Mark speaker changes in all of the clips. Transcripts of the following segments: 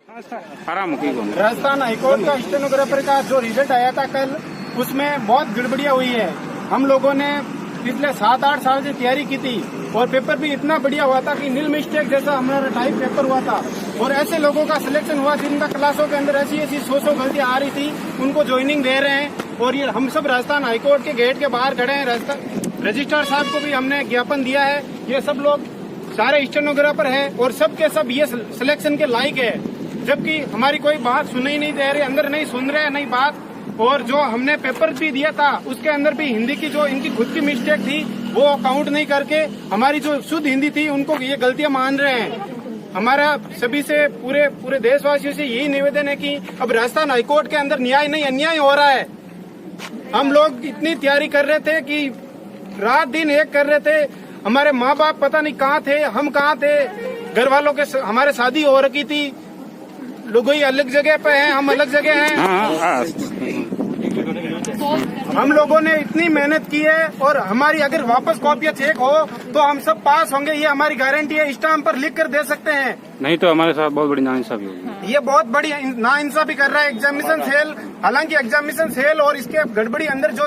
Speaker 1: Rajasthan high court का stenographer का जो रिजल्ट आया था कल, उसमें बहुत गड़बड़ियां हुई है। हम लोगों ने पिछले 7-8 साल से तैयारी की थी और पेपर भी इतना बढ़िया हुआ था कि नील मिस्टेक जैसा हमारा टाइप पेपर हुआ था। और ऐसे लोगों का सिलेक्शन हुआ जिनका क्लासों के अंदर ऐसी 100 गलतियां आ रही थी, उनको ज्वाइनिंग दे रहे हैं। और ये हम सब राजस्थान हाईकोर्ट के गेट के बाहर खड़े हैं। राजस्थान रजिस्ट्रार साहब को भी हमने ज्ञापन दिया है। ये सब लोग सारे स्टेनोग्राफर है और सब के सब ये सिलेक्शन के लायक है, जबकि हमारी कोई बात सुन ही नहीं दे रहे, अंदर नहीं सुन रहे नहीं बात। और जो हमने पेपर भी दिया था उसके अंदर भी हिंदी की जो इनकी खुद की मिस्टेक थी वो काउंट नहीं करके हमारी जो शुद्ध हिंदी थी उनको ये गलतियां मान रहे हैं। हमारा सभी से पूरे देशवासियों से यही निवेदन है कि अब राजस्थान हाईकोर्ट के अंदर न्याय नहीं अन्याय हो रहा है। हम लोग इतनी तैयारी कर रहे थे कि रात दिन एक कर रहे थे। हमारे माँ बाप पता नहीं कहाँ थे, हम कहाँ थे, घर वालों के हमारे शादी हो रखी थी, लोग अलग जगह पे हैं, हम अलग जगह हैं। हम लोगों ने इतनी मेहनत की है और हमारी अगर वापस कॉपियां चेक हो तो हम सब पास होंगे, ये हमारी गारंटी है। स्टाम्प पर लिख कर दे सकते हैं,
Speaker 2: नहीं तो हमारे साथ बहुत बड़ी नाइंसाफी होगी।
Speaker 1: ये बहुत बड़ी नाइंसाफी कर रहा है एग्जामिनेशन सेल। हालांकि एग्जामिनेशन सेल और इसके गड़बड़ी अंदर जो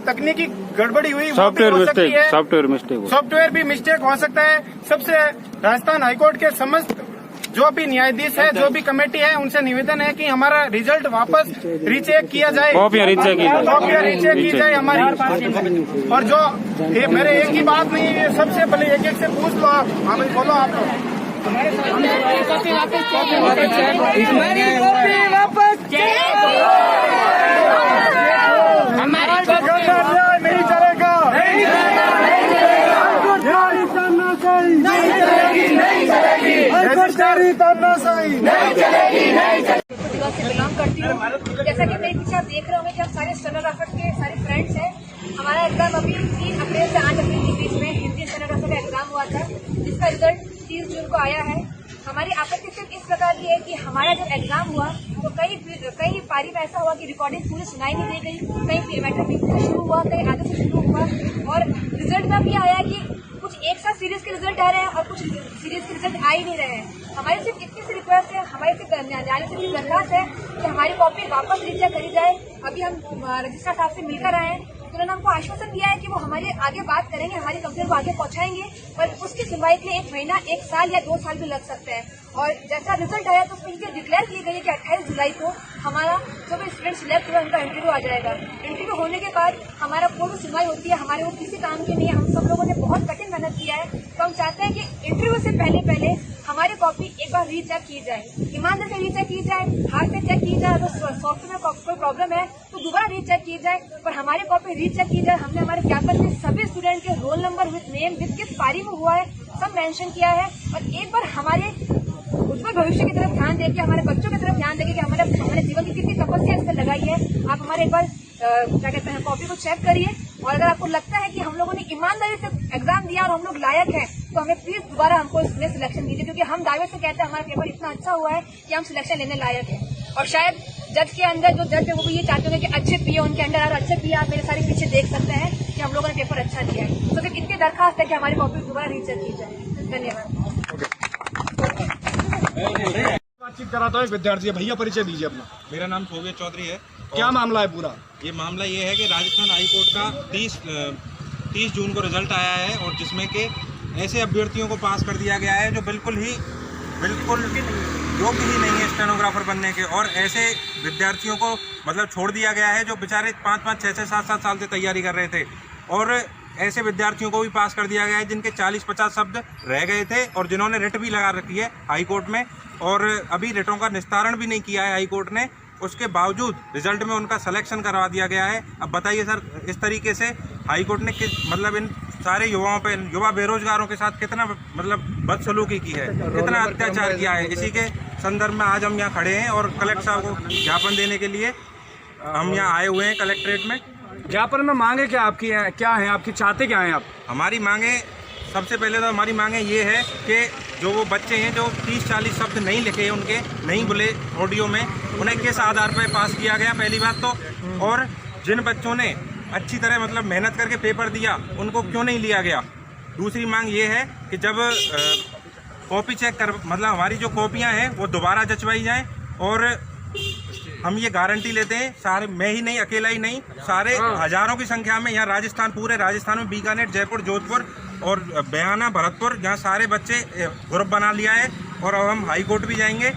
Speaker 1: तकनीकी गड़बड़ी हुई सॉफ्टवेयर भी मिस्टेक हो सकता है। सबसे राजस्थान हाईकोर्ट के समस्त जो भी न्यायाधीश है, जो भी कमेटी है, उनसे निवेदन है कि हमारा रिजल्ट वापस रीचेक किया जाए,
Speaker 2: कॉपियां रीचेक
Speaker 1: की जाए हमारी। और जो मेरे एक ही बात नहीं है, सबसे पहले एक से पूछ लो आप। हाँ भाई बोलो आप लोग। नहीं चलेगा,
Speaker 3: से बिलोंग करती हूँ। जैसा कि मेरे पीछे आप देख रहे होंगे कि हम सारे स्टेनोग्राफर के सारे फ्रेंड्स हैं। हमारा एग्जाम अभी 3 अप्रैल से 8 अप्रैल के बीच में हिंदी स्टेनोग्राफर का एग्जाम हुआ था, जिसका रिजल्ट 30 जून को आया है। हमारी आपत्ति सिर्फ इस प्रकार की है कि हमारा जब एग्जाम हुआ तो कई पारी में ऐसा हुआ कि रिकॉर्डिंग पूरी सुनाई नहीं दी गई, कहीं मैटर से शुरू हुआ, कहीं आधे से शुरू हुआ। और रिजल्ट में भी आया कि कुछ एक साथ सीरीज के रिजल्ट आ रहे हैं और कुछ सीरीज के रिजल्ट आ ही नहीं रहे हैं। हमारी सिर्फ इतनी सी रिक्वेस्ट है, हमारी सिर्फ न्यायालय से दरखास्त है कि हमारी कॉपी वापस रीचेक करी जाए। अभी हम रजिस्ट्रार साहब से मिलकर आए हैं, उन्होंने हमको आश्वासन दिया है कि वो हमारे आगे बात करेंगे, हमारी कंप्लेंट को आगे पहुंचाएंगे, पर उसकी सुनवाई के लिए 1 महीना, 1 साल या 2 साल भी लग सकते हैं। और जैसा रिजल्ट आया तो उसमें ये डिक्लेयर की गई है कि 28 जुलाई को हमारा जो भी स्टूडेंट सिलेक्ट हुआ उनका इंटरव्यू आ जाएगा। इंटरव्यू होने के बाद हमारा कोई भी सुनवाई होती है, हमारे वो किसी काम के नहीं है। हम सब लोगों ने बहुत कठिन मेहनत किया है, तो हम चाहते हैं कि इंटरव्यू से पहले हमारी कॉपी एक बार रीचेक की जाए, ईमानदारी से रीचेक की जाए, हाथ से चेक की जाए। अगर सॉफ्टवेयर में कोई प्रॉब्लम है तो दोबारा रीचेक की जाए, पर हमारी कॉपी रीचेक की जाए। हमने हमारे ज्ञापन में सभी स्टूडेंट के roll number with name with किस पारी में हुआ है सब मेंशन किया है। और एक बार हमारे उज्जवल भविष्य की तरफ ध्यान देके, हमारे बच्चों की तरफ ध्यान देके कि हमारे जीवन की कितनी तपस्या इस पर लगाई है, आप हमारे एक बार क्या कहते हैं कॉपी को चेक करिए। और अगर आपको लगता है कि हम लोगों ने ईमानदारी से एग्जाम दिया और हम लोग लायक हैं, तो हमें प्लीज दोबारा हमको इसमें सिलेक्शन कीजिए, क्योंकि हम दावे से कहते हैं हमारा पेपर इतना अच्छा हुआ है कि हम सिलेक्शन लेने लायक हैं। और शायद जज के अंदर जो जज है वो भी ये चाहते होंगे कि अच्छे पीए उनके अंडर और अच्छे पीए आप मेरे सारे पीछे देख सकते हैं कि हम लोगों ने पेपर अच्छा दिया है। तो सिर्फ इतनी दरखास्त है कि हमारी कॉपी दोबारा रीचेक की जाए। धन्यवाद।
Speaker 1: बातचीत कराता हूँ विद्यार्थी। भैया परिचय दीजिए अपना।
Speaker 4: मेरा नाम शोभे चौधरी है।
Speaker 1: क्या मामला है पूरा?
Speaker 4: ये मामला ये है कि राजस्थान हाईकोर्ट का 30 जून को रिजल्ट आया है और जिसमें कि ऐसे अभ्यर्थियों को पास कर दिया गया है जो बिल्कुल योग्य ही नहीं है स्टेनोग्राफर बनने के, और ऐसे विद्यार्थियों को मतलब छोड़ दिया गया है जो बेचारे 5-5, 6-6, 7-7 साल से तैयारी कर रहे थे। और ऐसे विद्यार्थियों को भी पास कर दिया गया है जिनके 40-50 शब्द रह गए थे और जिन्होंने रिट भी लगा रखी है हाईकोर्ट में, और अभी रिटों का निस्तारण भी नहीं किया है हाईकोर्ट ने। उसके बावजूद रिजल्ट में उनका सिलेक्शन करवा दिया गया है। अब बताइए सर, इस तरीके से हाईकोर्ट ने मतलब इन सारे युवा बेरोजगारों के साथ कितना मतलब बदसलूकी की है, कितना अत्याचार किया है। इसी के संदर्भ में आज हम यहाँ खड़े हैं और कलेक्टर साहब को ज्ञापन देने के लिए हम यहाँ आए हुए हैं कलेक्ट्रेट में।
Speaker 1: ज्ञापन में मांगे क्या आपकी है, क्या है आपकी, चाहते क्या हैं आप?
Speaker 4: हमारी मांगे, सबसे पहले तो हमारी मांगे ये है कि जो वो बच्चे हैं जो 30-40 शब्द नहीं लिखे, उनके नहीं बोले ऑडियो में, उन्हें किस आधार पर पास किया गया पहली बात तो, और जिन बच्चों ने अच्छी तरह मतलब मेहनत करके पेपर दिया उनको क्यों नहीं लिया गया। दूसरी मांग ये है कि जब कॉपी चेक कर, मतलब हमारी जो कॉपियाँ हैं वो दोबारा जचवाई जाएँ। और हम ये गारंटी लेते हैं, सारे, मैं ही नहीं, अकेला ही नहीं, सारे हजारों की संख्या में यहाँ राजस्थान, पूरे राजस्थान में बीकानेर, जयपुर, जोधपुर और बयाना, भरतपुर, यहाँ सारे बच्चे ग्रुप बना लिया है। और अब हम हाई कोर्ट भी जाएंगे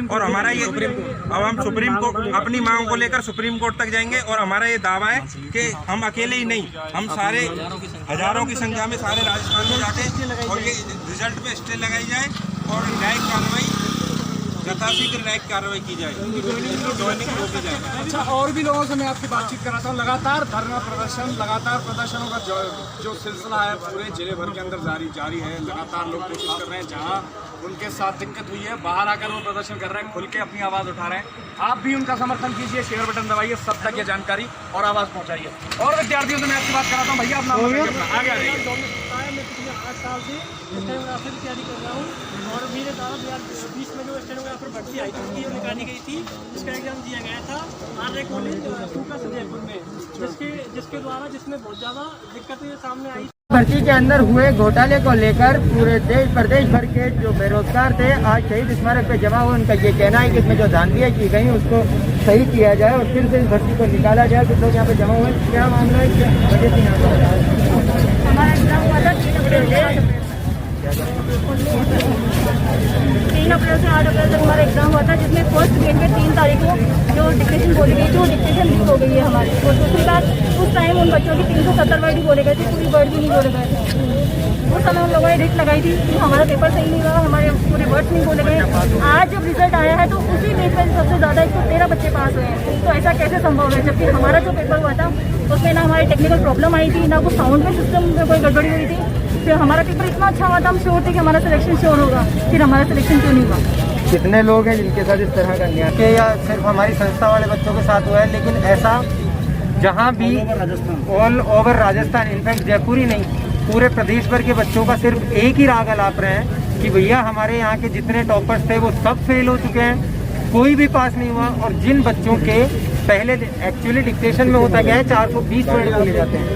Speaker 4: और हमारा ये, अब हम सुप्रीम कोर्ट अपनी मांग को लेकर सुप्रीम कोर्ट तक जाएंगे। और हमारा ये दावा है कि हम अकेले ही नहीं, हम सारे हजारों की संख्या में सारे राजस्थान में जाके और ये रिजल्ट पे स्टे लगाई जाए और न्यायिक कार्रवाई, यथाशीघ्र न्यायिक कार्रवाई की जाए, ज्वाइनिंग रोकी जाए।
Speaker 1: अच्छा, और भी लोगों से मैं आपकी बातचीत कराता हूँ। लगातार धरना प्रदर्शन, लगातार प्रदर्शनों का जो सिलसिला है पूरे जिले भर के अंदर जारी है। लगातार लोग कोशिश कर रहे हैं, जहाँ उनके साथ दिक्कत हुई है बाहर आकर वो प्रदर्शन कर रहे हैं, खुल के अपनी आवाज़ उठा रहे हैं। आप भी उनका समर्थन कीजिए, शेयर बटन दबाइए, सब तक ये जानकारी और आवाज़ पहुँचाइए। और विद्यार्थियों से मैं आपकी बात कराता हूँ। भैया अपना आगे आ जाइए।
Speaker 5: 8 साल से स्टेनोग्राफर की तैयारी कर रहा हूँ और मेरे द्वारा 20 में जो स्टेनोग्राफर भर्ती आई थी उसकी निकाली गई थी, जिसका एग्जाम दिया गया था आर्य कॉलेज सूका जयपुर में, जिसके द्वारा जिसमें बहुत ज़्यादा दिक्कतें सामने आई।
Speaker 6: भर्ती के अंदर हुए घोटाले को लेकर पूरे देश प्रदेश भर के जो बेरोजगार थे आज शहीद स्मारक पे जमा हुए। उनका ये कहना है कि इसमें जो धांधलियाँ की गई उसको सही किया जाए और फिर से इस भर्ती को निकाला जाए। कुछ लोग यहाँ पे जमा हुए, क्या मामला है, क्या वजह से यहाँ पर?
Speaker 3: हमारा एग्जाम हुआ था 3 अप्रैल से 8 अप्रैल तक हमारा एग्जाम हुआ था, जिसमें फर्स्ट ग्रेड में 3 तारीख को जो डिक्टेशन बोली गई थी वो डिक्टेशन लीक हो गई है हमारी। और दूसरी बात, उस टाइम उन बच्चों की 370 वर्ड ही बोले गए थे, पूरी वर्ड भी नहीं बोले गए थे। उस समय उन लोगों ने रिट लगाई थी कि हमारा पेपर सही नहीं हुआ, हमारे पूरे वर्ड्स नहीं बोले गए। आज जब रिजल्ट आया है तो उसी बेस पर सबसे ज़्यादा 113 बच्चे पास हुए हैं। तो ऐसा कैसे संभव है, जबकि हमारा जो पेपर हुआ था उसमें ना हमारी टेक्निकल प्रॉब्लम आई थी, ना कुछ साउंड में सिस्टम में कोई गड़बड़ी हुई थी। फिर हमारा पेपर इतना अच्छा हुआ था, हम श्योर थे कि हमारा सिलेक्शन श्योर होगा, फिर हमारा सिलेक्शन क्यों नहीं हुआ।
Speaker 6: कितने लोग हैं जिनके साथ इस तरह का न्याय के, या सिर्फ हमारी संस्था वाले बच्चों के साथ हुआ है? लेकिन ऐसा जहाँ भी all over Rajasthan, in fact Jaipur ही नहीं, पूरे प्रदेश भर के बच्चों का सिर्फ एक ही राग अलाप रहे हैं कि भैया हमारे यहाँ के जितने टॉपर्स थे वो सब फेल हो चुके हैं, कोई भी पास नहीं हुआ। और जिन बच्चों के पहले एक्चुअली डिक्टेशन में होता गया है 420 वर्ड बोले जाते हैं,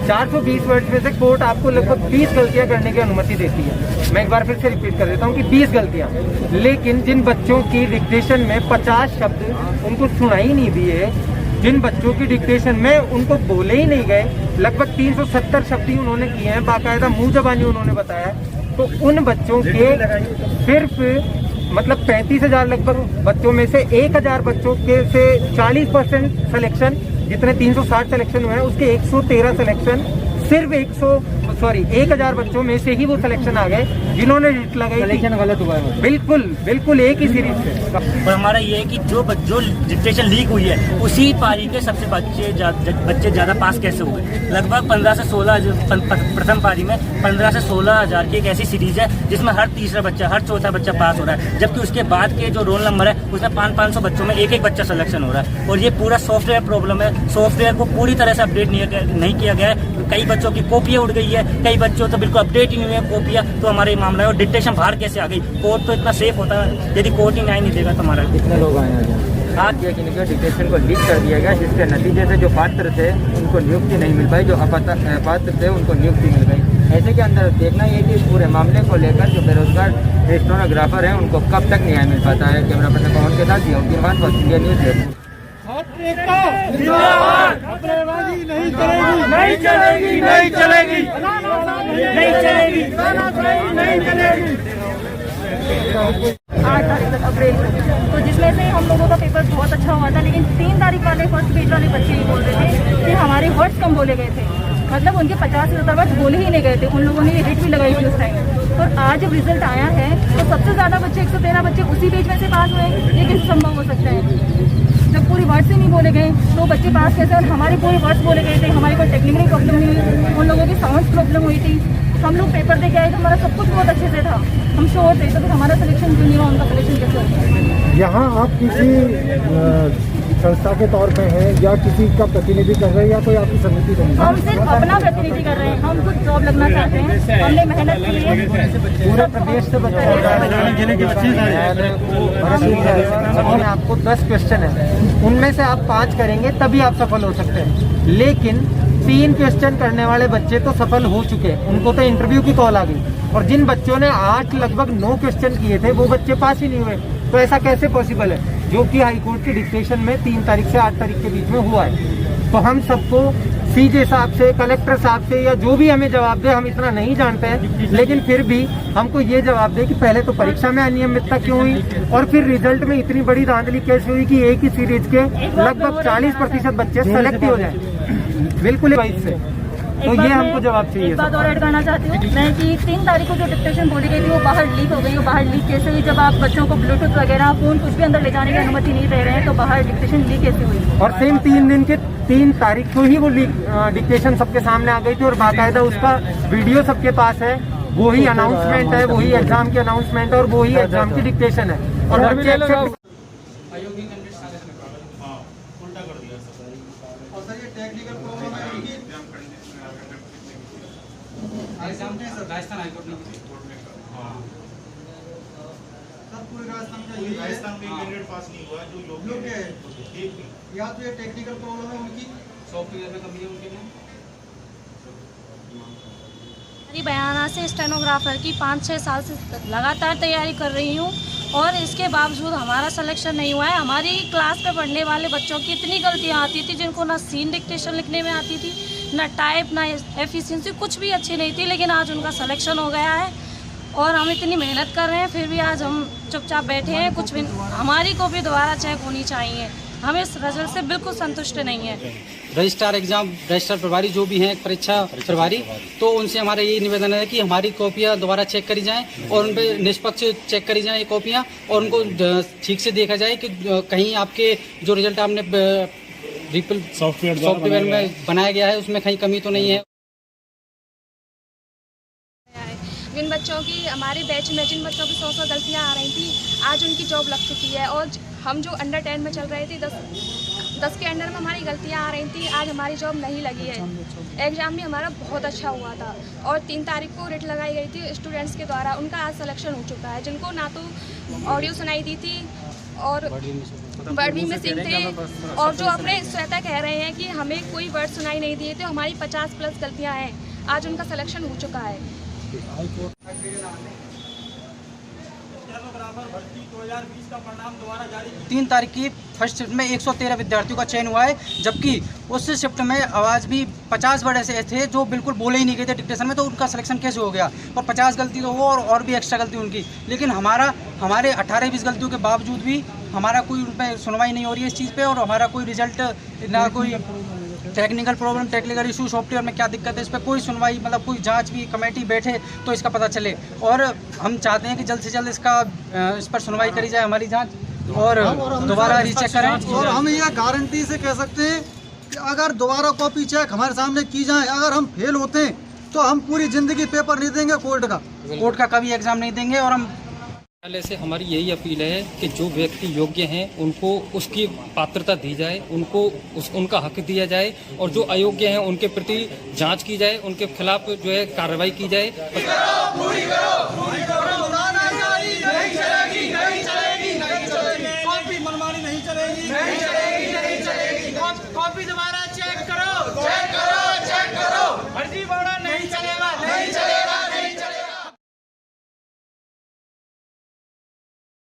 Speaker 6: 420 वर्ड में से कोर्ट आपको लगभग 20 गलतियां करने की अनुमति देती है। मैं एक बार फिर से रिपीट कर देता हूँ कि 20 गलतियां, लेकिन जिन बच्चों की डिक्टेशन में 50 शब्द उनको सुनाई नहीं दिए, जिन बच्चों की डिक्टेशन में उनको बोले ही नहीं गए, लगभग 370 शब्द ही उन्होंने किए हैं, बाकायदा मुँह जबानी उन्होंने बताया। तो उन बच्चों के सिर्फ मतलब 35,000 लगभग बच्चों में से 1,000 बच्चों के से 40% सिलेक्शन, जितने 360 सिलेक्शन हुए हैं उसके 113 सिलेक्शन, सिर्फ 1,000 बच्चों में से ही वो सिलेक्शन आ गए जिन्होंने रिट लगाई। सिलेक्शन गलत हुआ है, बिल्कुल एक ही सीरीज से।
Speaker 5: और हमारा ये है कि जो डिक्टेशन लीक हुई है उसी पारी के सबसे बच्चे ज़्यादा पास कैसे हुए। लगभग 15 से 16 प्रथम पारी में 15 से 16,000 की एक ऐसी सीरीज है जिसमें हर तीसरा बच्चा, हर चौथा बच्चा पास हो रहा है, जबकि उसके बाद के जो रोल नंबर है उसमें 500 बच्चों में एक बच्चा सिलेक्शन हो रहा है। और ये पूरा सॉफ्टवेयर प्रॉब्लम है, सॉफ्टवेयर को पूरी तरह से अपडेट नहीं किया गया है। कई बच्चों की कॉपियाँ उड़ गई है, कई बच्चों तो बिल्कुल अपडेट ही नहीं हुई है कॉपियाँ। तो हमारा ये मामला है। और डिक्टेशन बाहर कैसे आ गई? कोर्ट तो इतना सेफ होता है, यदि कोर्ट ही न्याय नहीं देगा तो हमारा
Speaker 6: कितने लोग आए आज ये कि डिक्टेशन को लीक कर दिया गया, जिसके नतीजे से जो पात्र थे उनको नियुक्ति नहीं मिल पाई, जो अपात्र थे उनको नियुक्ति मिल गई। ऐसे के अंदर देखना ये कि पूरे मामले को लेकर जो बेरोजगार स्टेनोग्राफर हैं उनको कब तक न्याय मिल पाता है। कैमरा पर्सन पवन के साथ इंडिया न्यूज़ जयपुर।
Speaker 3: अप्रैल तो जिसमें से हम लोगों का पेपर बहुत अच्छा हुआ था, लेकिन 3 तारीख वाले फर्स्ट पेज वाले बच्चे ही बोल रहे थे कि हमारे वर्ड्स कम बोले गए थे, मतलब उनके 50 से ज़्यादा वर्ड्स बोले ही नहीं गए थे। उन लोगों ने रिट भी लगाई थी उस टाइम। और आज जब रिजल्ट आया है तो सबसे ज़्यादा बच्चे 113 बच्चे उसी पेज में से पास हुए। ये कैसे संभव हो सकता है? जब पूरी वर्ड्स ही नहीं बोले गए तो बच्चे पास कैसे? और हमारे पूरे वर्ड्स बोले गए थे, हमारी कोई टेक्निकल प्रॉब्लम नहीं हुई, उन लोगों की साउंड प्रॉब्लम हुई थी। हम लोग पेपर दे के आए तो हमारा सब कुछ बहुत अच्छे से था, हम श्योर थे। तो फिर हमारा सिलेक्शन क्यों नहीं हुआ, उनका सिलेक्शन कैसे होगा?
Speaker 7: यहाँ आप किसी संस्था के तौर पे हैं या किसी का प्रतिनिधि कर रहे हैं या कोई आपकी समिति बनी?
Speaker 3: हम सिर्फ अपना प्रतिनिधि कर रहे हैं, हम कुछ जॉब लगना चाहते हैं, हमने मेहनत की है।
Speaker 6: पूरे प्रदेश से बच्चे आपको 10 क्वेश्चन है, उनमें से आप 5 करेंगे तभी आप सफल हो सकते हैं। लेकिन 3 क्वेश्चन करने वाले बच्चे तो सफल हो चुके हैं, उनको तो इंटरव्यू की कॉल आ गई, और जिन बच्चों ने 8 लगभग 9 क्वेश्चन किए थे वो बच्चे पास ही नहीं हुए। तो ऐसा कैसे पॉसिबल है, जो कि हाईकोर्ट की डिक्टेशन में 3 तारीख से 8 तारीख के बीच में हुआ है। तो हम सबको सीजे साहब से, कलेक्टर साहब से, या जो भी हमें जवाब दे, हम इतना नहीं जानते हैं, लेकिन फिर भी हमको ये जवाब दे कि पहले तो परीक्षा में अनियमितता क्यों हुई, और फिर रिजल्ट में इतनी बड़ी धांधली कैसे हुई कि एक ही सीरीज के लगभग 40% बच्चे सेलेक्ट ही हो जाए बिल्कुल वाइज से। तो ये हमको जवाब चाहिए।
Speaker 8: एक बात और ऐड करना चाहती हूँ मैं कि 3 तारीख को जो डिक्टेशन बोली गई थी वो बाहर लीक हो गई। वो बाहर लीक कैसे हुई, जब आप बच्चों को ब्लूटूथ वगैरह फोन कुछ भी अंदर ले जाने की अनुमति नहीं दे रहे हैं, तो बाहर डिक्टेशन लीक कैसे हुई।
Speaker 6: और सेम 3 दिन के 3 तारीख को ही वो डिक्टेशन सबके सामने आ गई थी, और बाकायदा उसका वीडियो सबके पास है, वही अनाउंसमेंट है, वही एग्जाम की अनाउंसमेंट है, और वही एग्जाम की डिक्टेशन है। और बच्चे एक्सेप्ट
Speaker 9: राजस्थान हाईकोर्ट ने सर पूरे राजस्थान में कैंडिडेट पास नहीं हुआ जो योग्य है, या तो ये टेक्निकल प्रॉब्लम है उनकी, सॉफ्टवेयर में कमी है उनके में।
Speaker 8: मेरी बयाना से स्टेनोग्राफर की 5-6 साल से लगातार तैयारी कर रही हूँ, और इसके बावजूद हमारा सिलेक्शन नहीं हुआ है। हमारी क्लास पे पढ़ने वाले बच्चों की इतनी गलतियाँ आती थी, जिनको ना सीन डिक्टेशन लिखने में आती थी, ना टाइप, ना एफिशिएंसी, कुछ भी अच्छी नहीं थी, लेकिन आज उनका सिलेक्शन हो गया है। और हम इतनी मेहनत कर रहे हैं, फिर भी आज हम चुपचाप बैठे हैं। कुछ भी हमारी कॉपी दोबारा चेक होनी चाहिए, हम इस रिजल्ट से बिल्कुल संतुष्ट नहीं है।
Speaker 9: रजिस्ट्रार एग्जाम, रजिस्ट्रार प्रभारी जो भी हैं, परीक्षा प्रभारी, तो उनसे हमारा यही निवेदन है कि हमारी कॉपियाँ दोबारा चेक करी जाएं, और उन पर निष्पक्ष चेक करी जाएं ये कॉपियाँ, और उनको ठीक से देखा जाए कि कहीं आपके जो रिजल्ट आपने सॉफ्टवेयर में बनाया गया है उसमें कहीं कमी तो नहीं है।
Speaker 8: जिन बच्चों की हमारे बैच में जिन बच्चों की 100 गलतियाँ आ रही थी, आज उनकी जॉब लग चुकी है। और हम जो अंडर 10 में चल रहे थे, 10 के अंडर में हमारी गलतियाँ आ रही थी, आज हमारी जॉब नहीं लगी है। एग्ज़ाम भी हमारा बहुत अच्छा हुआ था, और 3 तारीख को रिट लगाई गई थी स्टूडेंट्स के द्वारा, उनका आज सिलेक्शन हो चुका है। जिनको ना तो ऑडियो सुनाई दी थी और वर्ड भी मिसिंग थे, और जो अपने स्वतः कह रहे हैं कि हमें कोई वर्ड सुनाई नहीं दिए थे, हमारी 50+ गलतियाँ हैं। आज उनका सिलेक्शन हो चुका है।
Speaker 9: 3 तारीख की फर्स्ट शिफ्ट में 113 विद्यार्थियों का चयन हुआ है, जबकि उस शिफ्ट में आवाज़ भी 50 वर्ड ऐसे थे जो बिल्कुल बोले ही नहीं गए थे डिक्टेशन में, तो उनका सिलेक्शन कैसे हो गया। और 50 गलती तो हो और भी एक्स्ट्रा गलती उनकी, लेकिन हमारे 18-20 गलतियों के बावजूद भी हमारा कोई उन पर सुनवाई नहीं हो रही है इस चीज़ पे, और हमारा कोई रिजल्ट, ना कोई technical problem, technical issue, software में क्या दिक्कत है, इस पर कोई सुनवाई, मतलब कोई जांच भी कमेटी बैठे तो इसका पता चले। और हम चाहते हैं कि जल्द से जल्द इस पर सुनवाई करी जाए, हमारी जांच, और दोबारा रीचेक करें।
Speaker 10: और हम यह गारंटी से कह सकते हैं कि अगर दोबारा कॉपी चेक हमारे सामने की जाए, अगर हम फेल होते हैं तो हम पूरी ज़िंदगी पेपर नहीं देंगे कोर्ट का
Speaker 9: कभी एग्ज़ाम नहीं देंगे। और हम
Speaker 11: पहले से हमारी यही अपील है कि जो व्यक्ति योग्य हैं उनको उसकी पात्रता दी जाए, उनको उनका हक दिया जाए, और जो अयोग्य हैं उनके प्रति जांच की जाए, उनके खिलाफ जो है कार्रवाई की जाए।